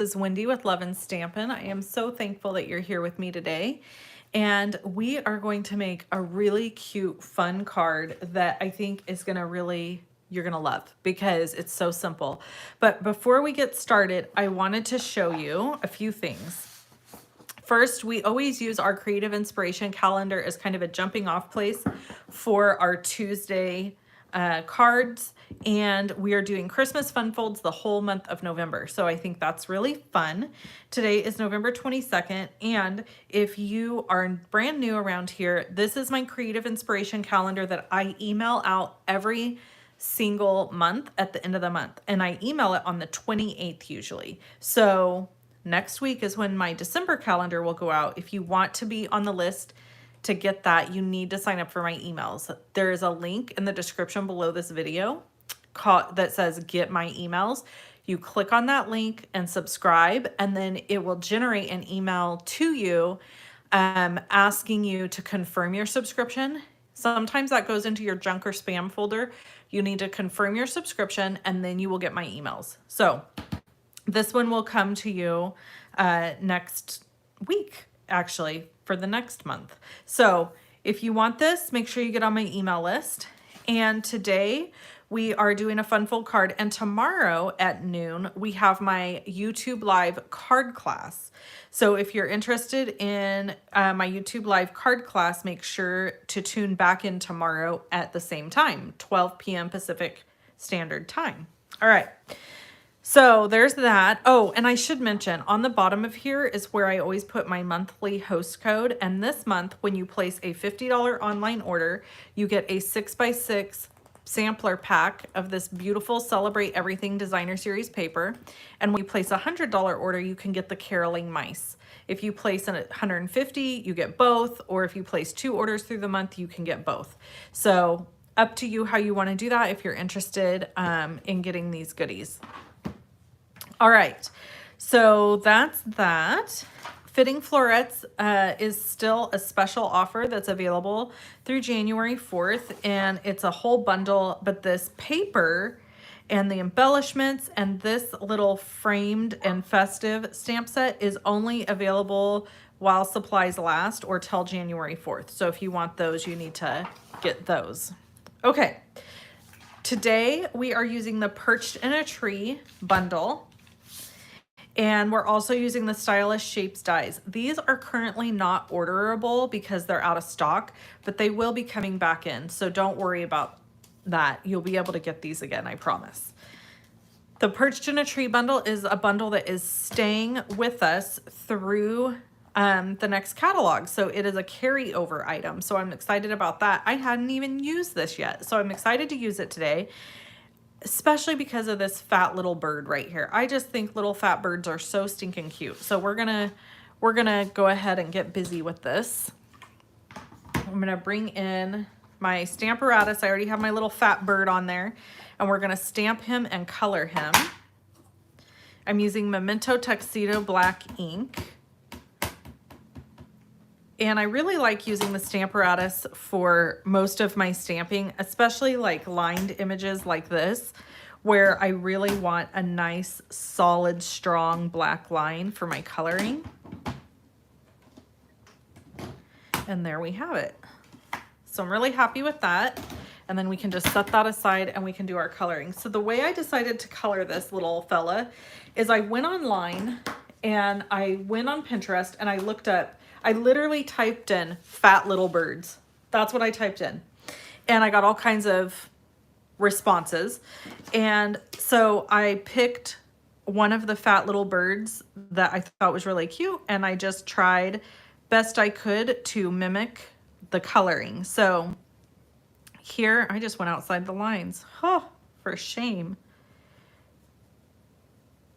This is Wendy with Love and Stampin'. I am so thankful that you're here with me today. And we are going to make a really cute, fun card that I think is gonna really, you're gonna love because it's so simple. But before we get started, I wanted to show you a few things. First, we always use our creative inspiration calendar as kind of a jumping off place for our Tuesday cards, and we are doing Christmas fun folds the whole month of November. So I think that's really fun. Today is November 22nd, and if you are brand new around here, this is my creative inspiration calendar that I email out every single month at the end of the month, and I email it on the 28th usually. So next week is when my December calendar will go out. If you want to be on the list to get that, you need to sign up for my emails. There is a link in the description below this video that says get my emails. You click on that link and subscribe, and then it will generate an email to you asking you to confirm your subscription. Sometimes that goes into your junk or spam folder. You need to confirm your subscription, and then you will get my emails. So this one will come to you next week, actually, for the next month. So if you want this, make sure you get on my email list. And today we are doing a fun fold card, and tomorrow at noon we have my YouTube live card class. So if you're interested in my YouTube live card class, make sure to tune back in tomorrow at the same time, 12 p.m. Pacific Standard Time. All right. So there's that. Oh, and I should mention on the bottom of here is where I always put my monthly host code. And this month, when you place a $50 online order, you get a 6x6 sampler pack of this beautiful Celebrate Everything Designer Series paper. And when you place a $100 order, you can get the caroling mice. If you place a 150, you get both. Or if you place 2 orders through the month, you can get both. So up to you how you want to do that if you're interested in getting these goodies. All right, so that's that. Fitting Florets is still a special offer that's available through January 4th, and it's a whole bundle, but this paper and the embellishments and this little framed and festive stamp set is only available while supplies last or till January 4th. So if you want those, you need to get those. Okay, today we are using the Perched in a Tree bundle. And we're also using the Stylish Shapes dies. These are currently not orderable because they're out of stock, but they will be coming back in. So don't worry about that. You'll be able to get these again, I promise. The Perched in a Tree bundle is a bundle that is staying with us through the next catalog. So it is a carryover item. So I'm excited about that. I hadn't even used this yet. So I'm excited to use it today, especially because of this fat little bird right here. I just think little fat birds are so stinking cute. So we're gonna go ahead and get busy with this. I'm gonna bring in my Stamparatus. I already have my little fat bird on there, and we're gonna stamp him and color him. I'm using Memento Tuxedo Black ink. And I really like using the Stamparatus for most of my stamping, especially like lined images like this, where I really want a nice, solid, strong black line for my coloring. And there we have it. So I'm really happy with that. And then we can just set that aside and we can do our coloring. So the way I decided to color this little fella is I went online and I went on Pinterest and I looked up, I literally typed in fat little birds. That's what I typed in. And I got all kinds of responses. And so I picked one of the fat little birds that I thought was really cute. And I just tried best I could to mimic the coloring. So here, I just went outside the lines. Oh, for shame.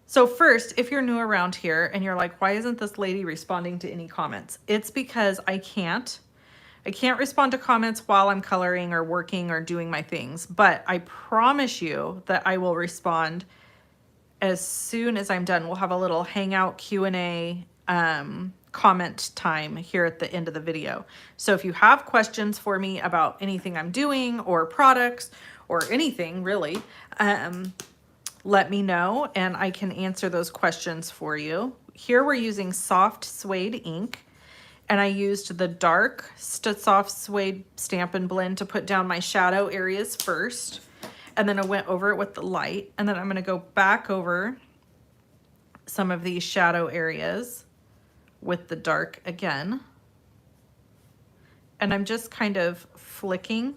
So first, if you're new around here and you're like, why isn't this lady responding to any comments? It's because I can't respond to comments while I'm coloring or working or doing my things, but I promise you that I will respond as soon as I'm done. We'll have a little hangout Q&A comment time here at the end of the video. So if you have questions for me about anything I'm doing or products or anything really, let me know and I can answer those questions for you. Here we're using soft suede ink, and I used the dark soft suede Stampin' Blend to put down my shadow areas first, and then I went over it with the light, and then I'm going to go back over some of these shadow areas with the dark again. And I'm just kind of flicking,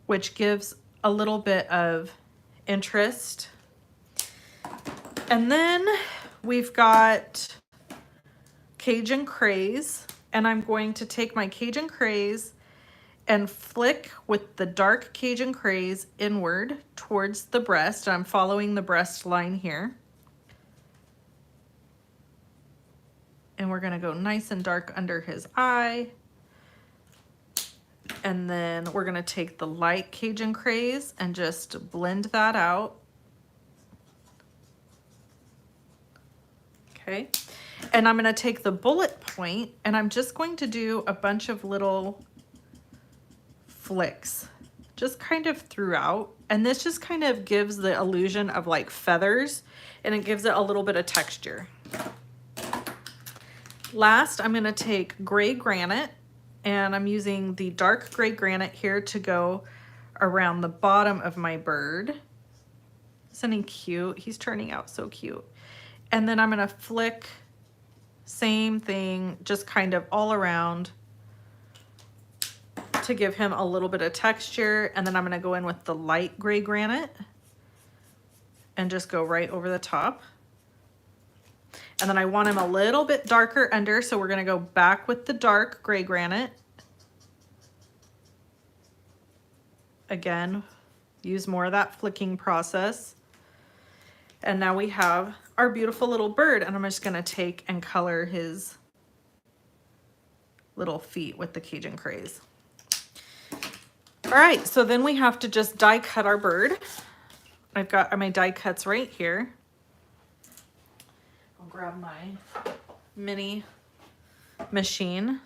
which gives a little bit of interest. And then we've got Cajun Craze, and I'm going to take my Cajun Craze and flick with the dark Cajun Craze inward towards the breast. I'm following the breast line here. And we're gonna go nice and dark under his eye. And then we're gonna take the light Cajun Craze and just blend that out. Okay. And I'm gonna take the bullet point and I'm just going to do a bunch of little flicks, just kind of throughout. And this just kind of gives the illusion of like feathers, and it gives it a little bit of texture. Last, I'm gonna take gray granite, and I'm using the dark gray granite here to go around the bottom of my bird. Isn't he cute? He's turning out so cute. And then I'm gonna flick, same thing, just kind of all around to give him a little bit of texture. And then I'm gonna go in with the light gray granite and just go right over the top. And then I want him a little bit darker under, so we're gonna go back with the dark gray granite. Again, use more of that flicking process. And now we have our beautiful little bird, and I'm just gonna take and color his little feet with the Cajun Craze. All right, so then we have to just die cut our bird. I've got my die cuts right here. I'll grab my mini machine.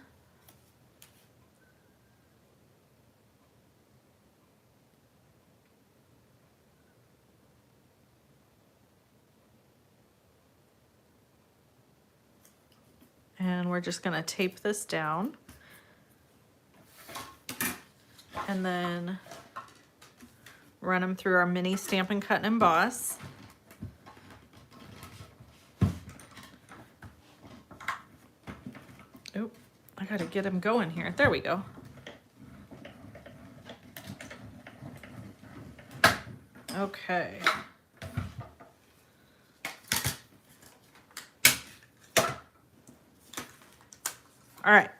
And we're just gonna tape this down. And then run them through our mini Stampin' Cut and Emboss. Oh, I gotta get him going here. There we go. Okay. All right.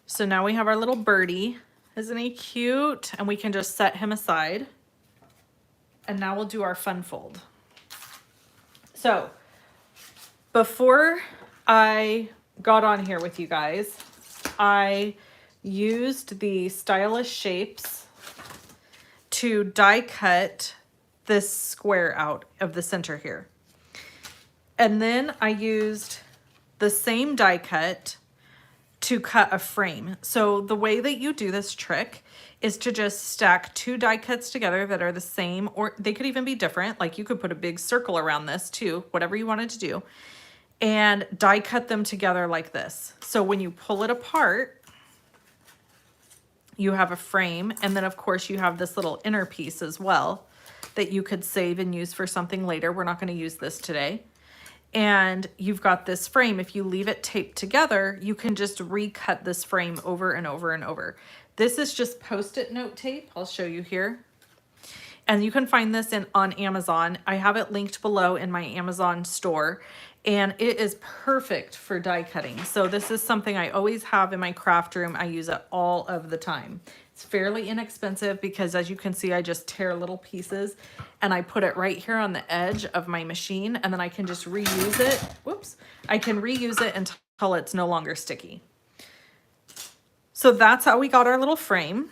So now we have our little birdie. Isn't he cute? And we can just set him aside. And now we'll do our fun fold. So before I got on here with you guys, I used the Stylish Shapes to die cut this square out of the center here. And then I used the same die cut to cut a frame. So the way that you do this trick is to just stack two die cuts together that are the same, or they could even be different. Like you could put a big circle around this too, whatever you wanted to do, and die cut them together like this. So when you pull it apart, you have a frame. And then of course you have this little inner piece as well that you could save and use for something later. We're not going to use this today. And you've got this frame. If you leave it taped together, you can just recut this frame over and over and over. This is just Post-it note tape. I'll show you here. And you can find this on Amazon. I have it linked below in my Amazon store. And it is perfect for die cutting. So this is something I always have in my craft room. I use it all of the time. It's fairly inexpensive because, as you can see, I just tear little pieces and I put it right here on the edge of my machine, and then I can just reuse it. Whoops. I can reuse it until it's no longer sticky. So that's how we got our little frame.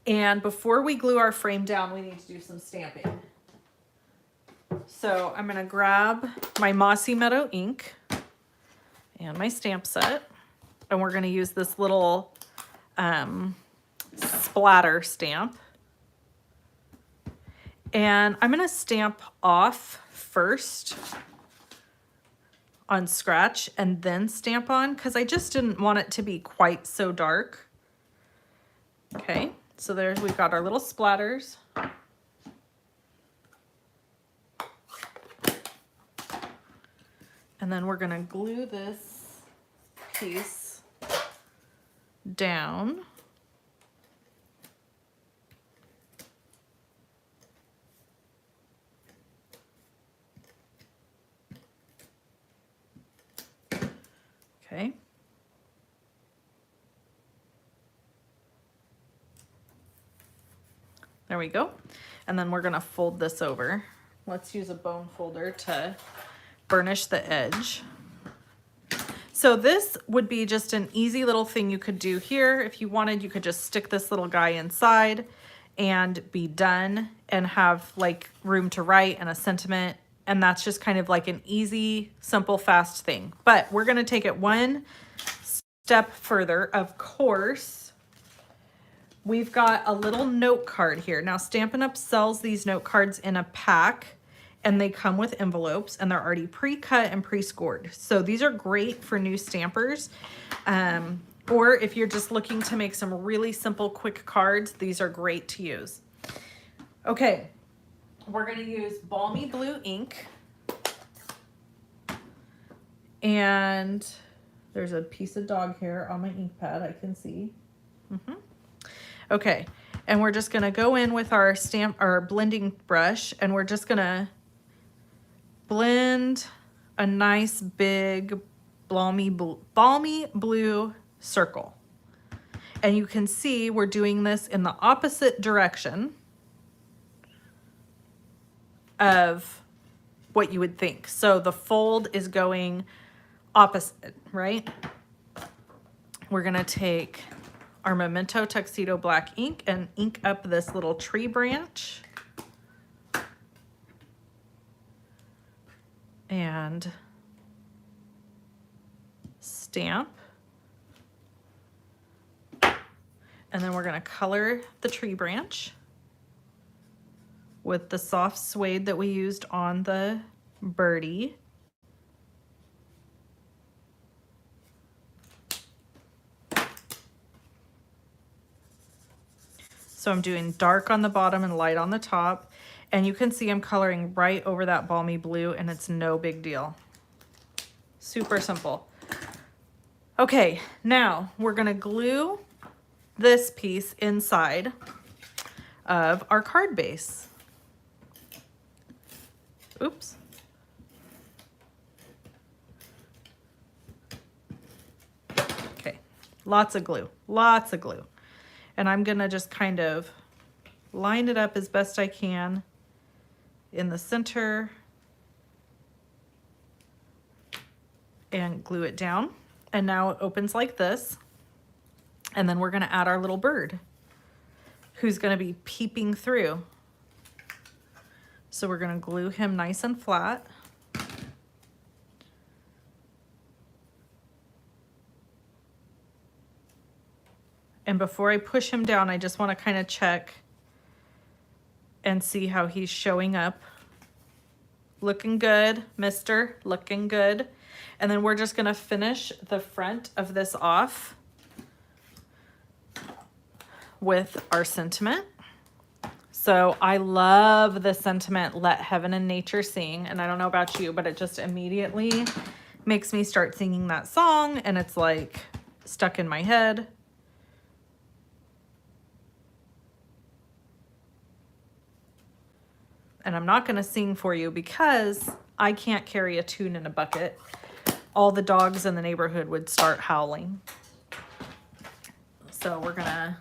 And before we glue our frame down, we need to do some stamping. So I'm going to grab my Mossy Meadow ink and my stamp set, and we're going to use this little splatter stamp. And I'm gonna stamp off first on scratch and then stamp on, because I just didn't want it to be quite so dark. Okay, so there's, we've got our little splatters. And then we're gonna glue this piece down. Okay. There we go. And then we're gonna fold this over. Let's use a bone folder to burnish the edge. So this would be just an easy little thing you could do here. If you wanted, you could just stick this little guy inside and be done and have like room to write and a sentiment. And that's just kind of like an easy, simple, fast thing. But we're gonna take it one step further. Of course, we've got a little note card here. Now Stampin' Up! Sells these note cards in a pack, and they come with envelopes, and they're already pre-cut and pre-scored. So these are great for new stampers. Or if you're just looking to make some really simple, quick cards, these are great to use. Okay, we're gonna use Balmy Blue ink. And there's a piece of dog hair on my ink pad, I can see. Okay, and we're just gonna go in with our blending brush, and we're just gonna blend a nice big balmy blue circle. And you can see we're doing this in the opposite direction of what you would think. So the fold is going opposite, right? We're gonna take our Memento Tuxedo black ink and ink up this little tree branch. And stamp. And then we're gonna color the tree branch with the soft suede that we used on the birdie. So I'm doing dark on the bottom and light on the top. And you can see I'm coloring right over that balmy blue, and it's no big deal. Super simple. Okay, now we're gonna glue this piece inside of our card base. Oops. Okay, lots of glue, lots of glue. And I'm gonna just kind of line it up as best I can in the center and glue it down. And now it opens like this. And then we're gonna add our little bird who's gonna be peeping through. So we're gonna glue him nice and flat. And before I push him down, I just wanna kind of check and see how he's showing up. Looking good, mister, looking good. And then we're just gonna finish the front of this off with our sentiment. So I love the sentiment, "Let heaven and nature sing." And I don't know about you, but it just immediately makes me start singing that song, and it's like stuck in my head. And I'm not gonna sing for you because I can't carry a tune in a bucket. All the dogs in the neighborhood would start howling. So we're gonna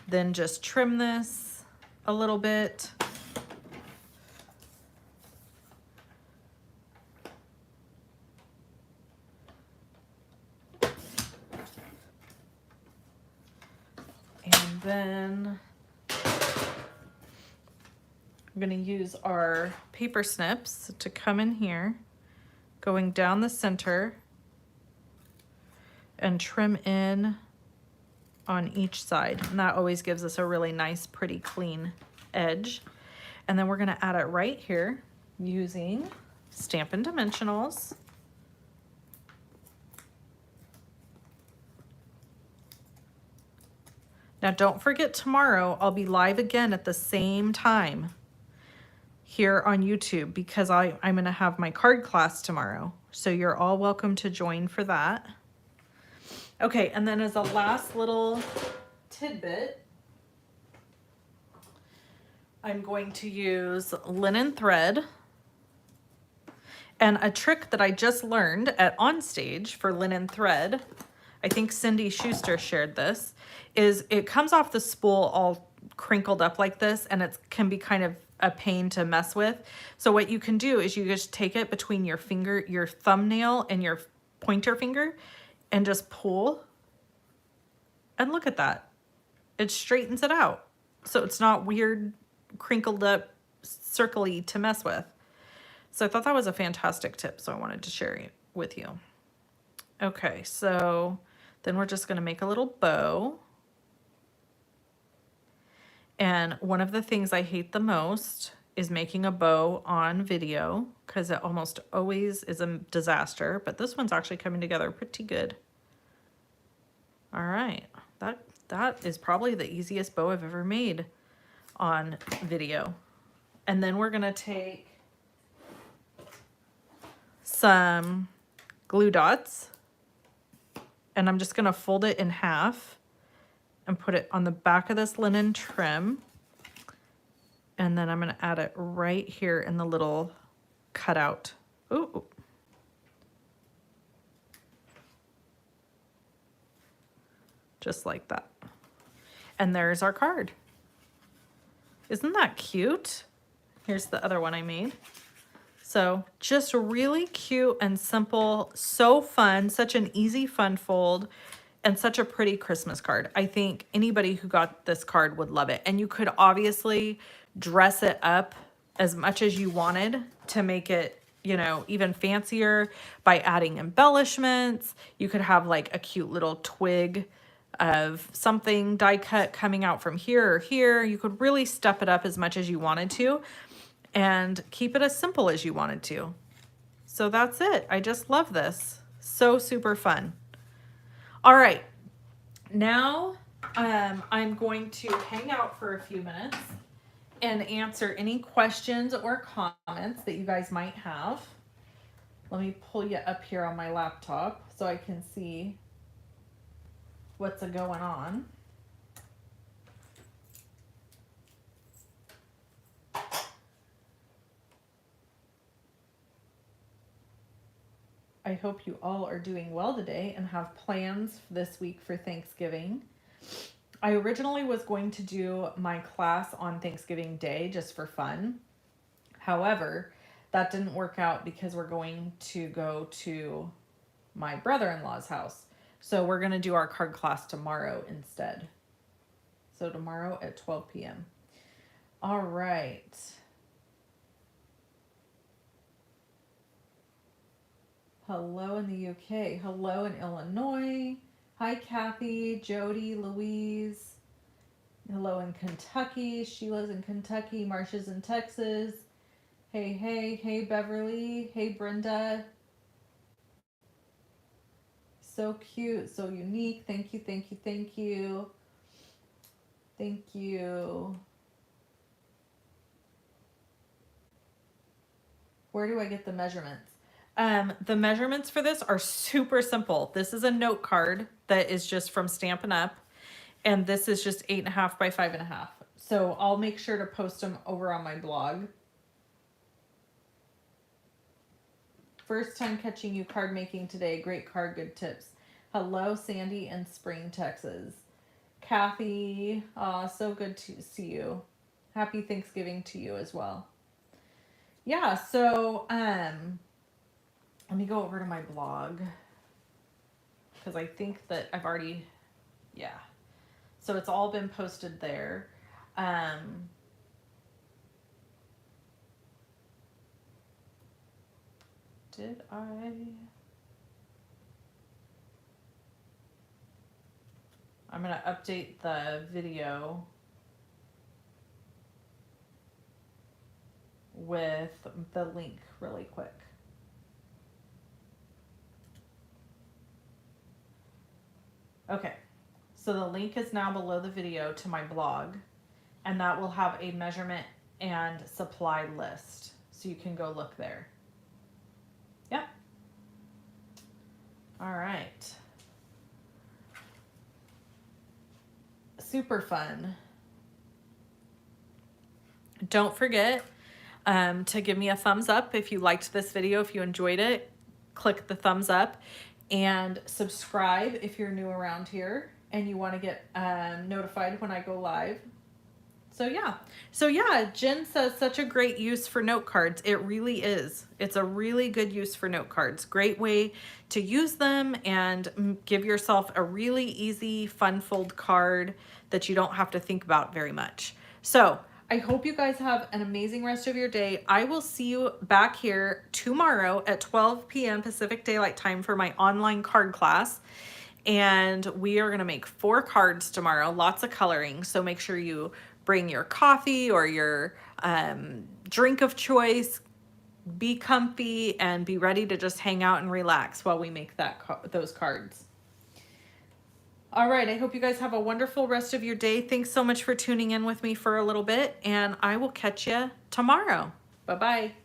then just trim this a little bit. And then I'm gonna use our paper snips to come in here, going down the center and trim in on each side. And that always gives us a really nice, pretty, clean edge. And then we're gonna add it right here using Stampin' Dimensionals. Now don't forget, tomorrow I'll be live again at the same time here on YouTube because I'm gonna have my card class tomorrow. So you're all welcome to join for that. Okay, and then as a last little tidbit, I'm going to use linen thread. And a trick that I just learned at Onstage for linen thread, I think Cindy Schuster shared this, is it comes off the spool all crinkled up like this, and it can be kind of a pain to mess with. So what you can do is you just take it between your finger, your thumbnail and your pointer finger, and just pull. And look at that. It straightens it out. So it's not weird, crinkled up, circly to mess with. So I thought that was a fantastic tip, so I wanted to share it with you. Okay, so then we're just gonna make a little bow. And one of the things I hate the most is making a bow on video because it almost always is a disaster, but this one's actually coming together pretty good. All right, that is probably the easiest bow I've ever made on video. And then we're gonna take some glue dots and I'm just gonna fold it in half and put it on the back of this linen trim. And then I'm gonna add it right here in the little cutout. Ooh. Just like that. And there's our card. Isn't that cute? Here's the other one I made. So just really cute and simple, so fun, such an easy fun fold, and such a pretty Christmas card. I think anybody who got this card would love it. And you could obviously dress it up as much as you wanted to make it, you know, even fancier by adding embellishments. You could have like a cute little twig of something die cut coming out from here or here. You could really step it up as much as you wanted to and keep it as simple as you wanted to. So that's it. I just love this. So super fun. All right, now I'm going to hang out for a few minutes and answer any questions or comments that you guys might have. Let me pull you up here on my laptop so I can see what's going on. I hope you all are doing well today and have plans this week for Thanksgiving. I originally was going to do my class on Thanksgiving Day just for fun. However, that didn't work out because we're going to go to my brother-in-law's house. So we're going to do our card class tomorrow instead. So tomorrow at 12 p.m. All right. Hello in the UK. Hello in Illinois. Hi, Kathy, Jody, Louise. Hello in Kentucky. Sheila's in Kentucky. Marsha's in Texas. Hey, hey, hey, Beverly. Hey, Brenda. So cute, so unique. Thank you, thank you, thank you. Thank you. Where do I get the measurements? The measurements for this are super simple. This is a note card that is just from Stampin' Up. And this is just 8.5 by 5.5. So I'll make sure to post them over on my blog. First time catching you card making today. Great card, good tips. Hello, Sandy in Spring, Texas. Kathy, so good to see you. Happy Thanksgiving to you as well. Yeah, so let me go over to my blog because I think that I've already, yeah. So it's all been posted there. Did I? I'm going to update the video. with the link really quick. Okay, so the link is now below the video to my blog, and that will have a measurement and supply list. So you can go look there. Yep. All right. Super fun. Don't forget to give me a thumbs up if you liked this video. If you enjoyed it, click the thumbs up, and subscribe if you're new around here and you want to get notified when I go live. So yeah, Jen says such a great use for note cards. It really is. It's a really good use for note cards. Great way to use them and give yourself a really easy fun fold card that you don't have to think about very much. So I hope you guys have an amazing rest of your day. I will see you back here tomorrow at 12 p.m. Pacific Daylight Time for my online card class. And we are gonna make 4 cards tomorrow, lots of coloring. So make sure you bring your coffee or your drink of choice, be comfy, and be ready to just hang out and relax while we make those cards. All right, I hope you guys have a wonderful rest of your day. Thanks so much for tuning in with me for a little bit, and I will catch you tomorrow. Bye-bye.